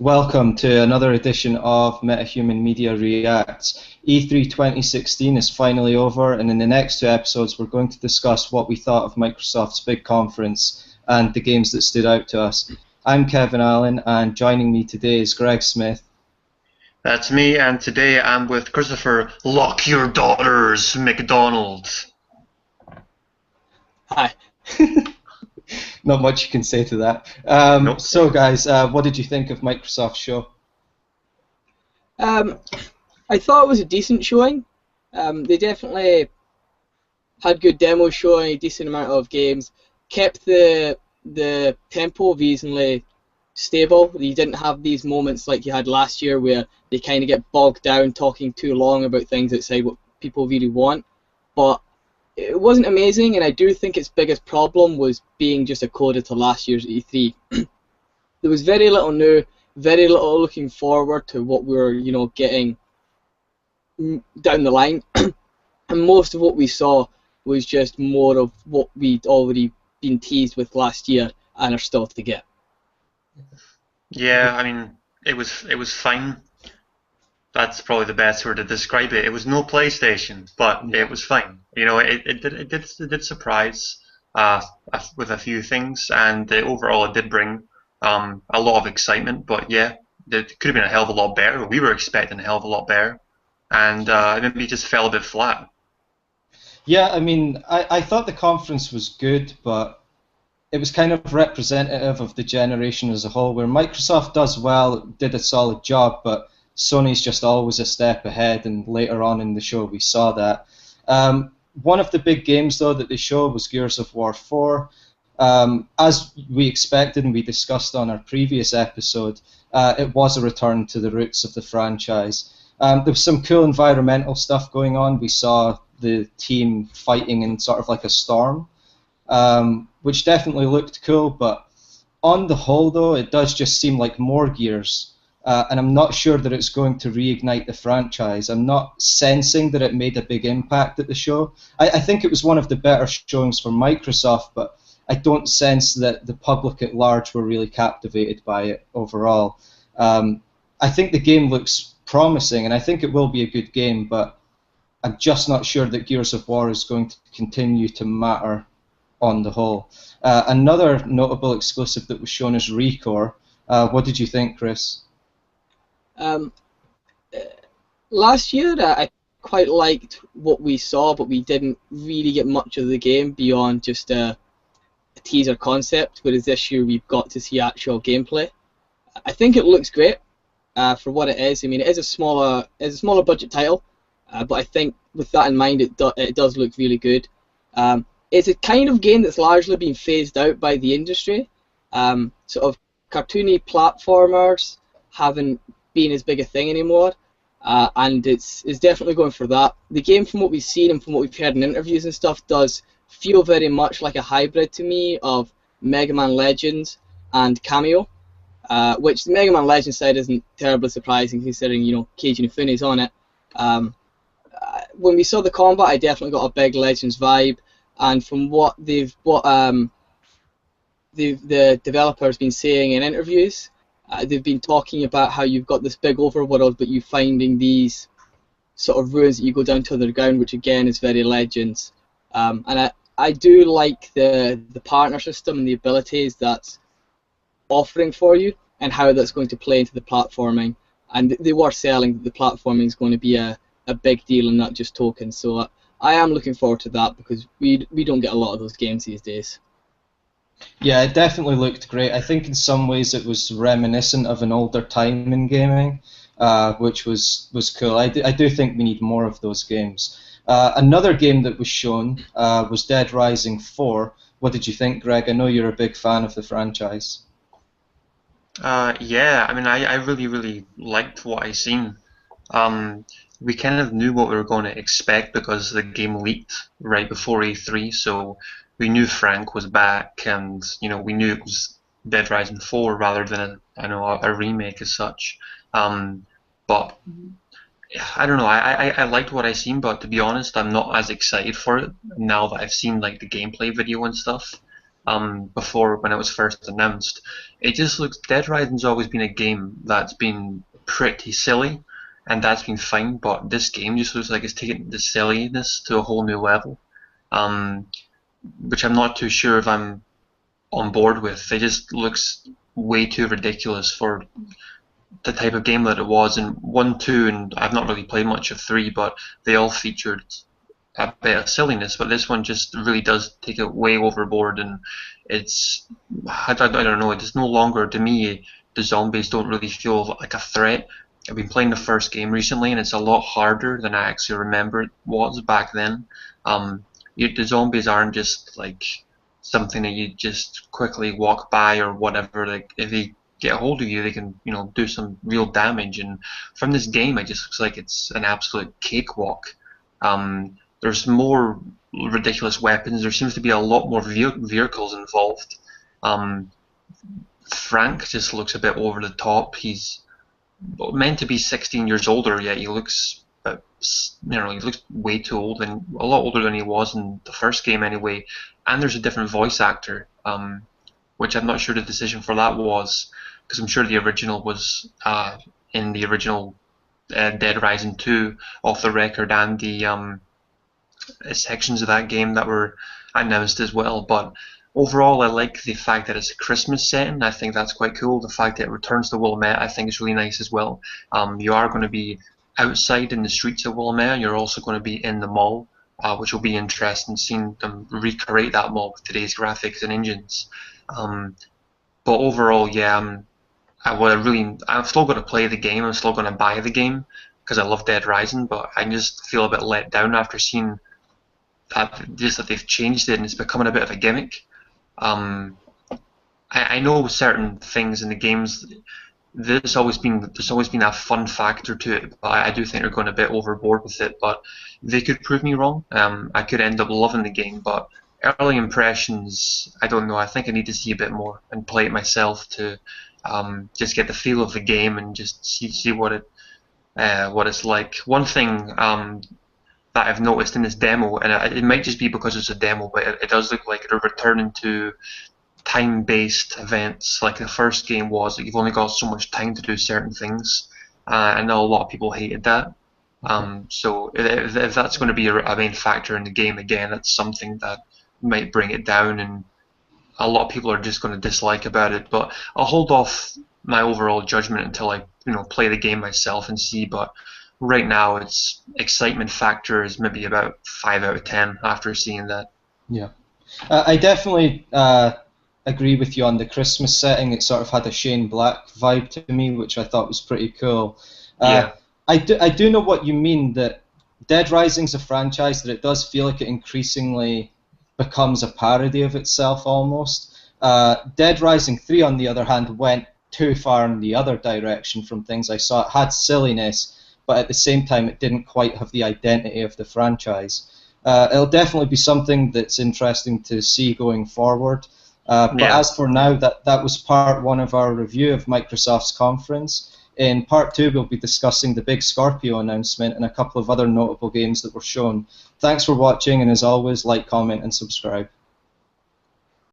welcome to another edition of Metahuman Media Reacts. E3 2016 is finally over, and in the next two episodes we're going to discuss what we thought of Microsoft's big conference and the games that stood out to us. I'm Kevin Allen, and joining me today is Greg Smith. That's me, and today I'm with Christopher Lock Your Daughters McDonald. Hi. Not much you can say to that. Nope. So guys, what did you think of Microsoft's show? I thought it was a decent showing. They definitely had good demos showing a decent amount of games, kept the tempo reasonably stable. You didn't have these moments like you had last year where they kind of get bogged down talking too long about things outside what people really want. But it wasn't amazing, and I do think its biggest problem was being just a coda to last year's E3. There was very little new, very little looking forward to what we were, getting down the line, and most of what we saw was just more of what we'd already been teased with last year and are still to get. Yeah, I mean, it was fine. That's probably the best word to describe it. It was no PlayStation, but it was fine. It did surprise with a few things, and overall it did bring a lot of excitement. But yeah, it could have been a hell of a lot better. We were expecting a hell of a lot better, and maybe it just fell a bit flat. Yeah, I mean, I thought the conference was good, but it was kind of representative of the generation as a whole, where Microsoft does well, did a solid job, but Sony's just always a step ahead, and later on in the show we saw that. One of the big games, though, that they showed was Gears of War 4. As we expected and we discussed on our previous episode, it was a return to the roots of the franchise. There was some cool environmental stuff going on. We saw the team fighting in sort of like a storm, which definitely looked cool, but on the whole, though, it does just seem like more Gears. And I'm not sure that it's going to reignite the franchise. I'm not sensing that it made a big impact at the show. I think it was one of the better showings for Microsoft, but I don't sense that the public at large were really captivated by it overall. I think the game looks promising, and I think it will be a good game, but I'm just not sure that Gears of War is going to continue to matter on the whole. Another notable exclusive that was shown is Recore. What did you think, Chris? Last year, I quite liked what we saw, but we didn't really get much of the game beyond just a teaser concept. Whereas this year, we've got to see actual gameplay. I think it looks great for what it is. I mean, it is a smaller budget title, but I think with that in mind, it does look really good. It's a kind of game that's largely been phased out by the industry. Sort of cartoony platformers haven't been as big a thing anymore, and it's definitely going for that. The game, from what we've seen and from what we've heard in interviews and stuff, does feel very much like a hybrid to me of Mega Man Legends and Cameo, which the Mega Man Legends side isn't terribly surprising considering Keiji Inufune's on it. When we saw the combat, I definitely got a big Legends vibe, and from what the developer's been saying in interviews, they've been talking about how you've got this big overworld, but you're finding these sort of ruins that you go down to the ground, which again is very Legends. And I do like the partner system and the abilities that's offering for you, and how that's going to play into the platforming. And they were selling that the platforming is going to be a big deal and not just tokens. So I am looking forward to that, because we don't get a lot of those games these days. Yeah, it definitely looked great. I think in some ways it was reminiscent of an older time in gaming, which was cool. I do think we need more of those games. Another game that was shown was Dead Rising 4. What did you think, Greg? I know you're a big fan of the franchise. Yeah, I mean, I really liked what I seen. We kind of knew what we were going to expect because the game leaked right before E3, so we knew Frank was back, and we knew it was Dead Rising 4 rather than a remake as such. But I don't know. I liked what I seen, but to be honest, I'm not as excited for it now that I've seen like the gameplay video and stuff. before when it was first announced. It just looks Dead Rising's always been a game that's been pretty silly, and that's been fine. But this game just looks like it's taking the silliness to a whole new level, um, which I'm not too sure if I'm on board with. It just looks way too ridiculous for the type of game that it was in 1, 2, and I've not really played much of 3, but they all featured a bit of silliness. But this one just really does take it way overboard, and it's I don't know. It's no longer, to me, the zombies don't really feel like a threat. I've been playing the first game recently, and it's a lot harder than I actually remember it was back then. The zombies aren't just like something that you just quickly walk by or whatever. Like if they get a hold of you, they can do some real damage. And from this game, it just looks like it's an absolute cakewalk. There's more ridiculous weapons. There seems to be a lot more vehicles involved. Frank just looks a bit over the top. He's meant to be 16 years older, yet he looks, he looks way too old, and a lot older than he was in the first game anyway. And there's a different voice actor, which I'm not sure the decision for that was, because I'm sure the original was in the original Dead Rising 2 off the record, and the sections of that game that were announced as well. But overall, I like the fact that it's a Christmas setting. I think that's quite cool. The fact that it returns to Wilmette, I think is really nice as well. You are going to be outside in the streets of Wilmette, and you're also going to be in the mall, which will be interesting, seeing them recreate that mall with today's graphics and engines. But overall, yeah, I'm still going to play the game. I'm still going to buy the game because I love Dead Rising, but I just feel a bit let down after seeing that they've changed it and it's becoming a bit of a gimmick. I know certain things in the games. There's always been a fun factor to it, but I do think they're going a bit overboard with it. But they could prove me wrong. I could end up loving the game, but early impressions, I don't know. I think I need to see a bit more and play it myself to just get the feel of the game and just see what it's like. One thing that I've noticed in this demo, and it might just be because it's a demo, but it does look like they're returning to time-based events like the first game was. Like you've only got so much time to do certain things. I know a lot of people hated that. So if that's going to be a main factor in the game, again, that's something that might bring it down, and a lot of people are just going to dislike about it. But I'll hold off my overall judgment until I play the game myself and see. But right now, its excitement factor is maybe about 5 out of 10 after seeing that. Yeah, I definitely agree with you on the Christmas setting. It sort of had a Shane Black vibe to me, which I thought was pretty cool. Yeah. I do know what you mean, that Dead Rising's a franchise that it does feel like it increasingly becomes a parody of itself almost. Dead Rising 3, on the other hand, went too far in the other direction from things I saw. It had silliness, but at the same time it didn't quite have the identity of the franchise. It'll definitely be something that's interesting to see going forward. But as for now, that was part 1 of our review of Microsoft's conference. In part 2, we'll be discussing the big Scorpio announcement and a couple of other notable games that were shown. Thanks for watching, and as always, like, comment, and subscribe.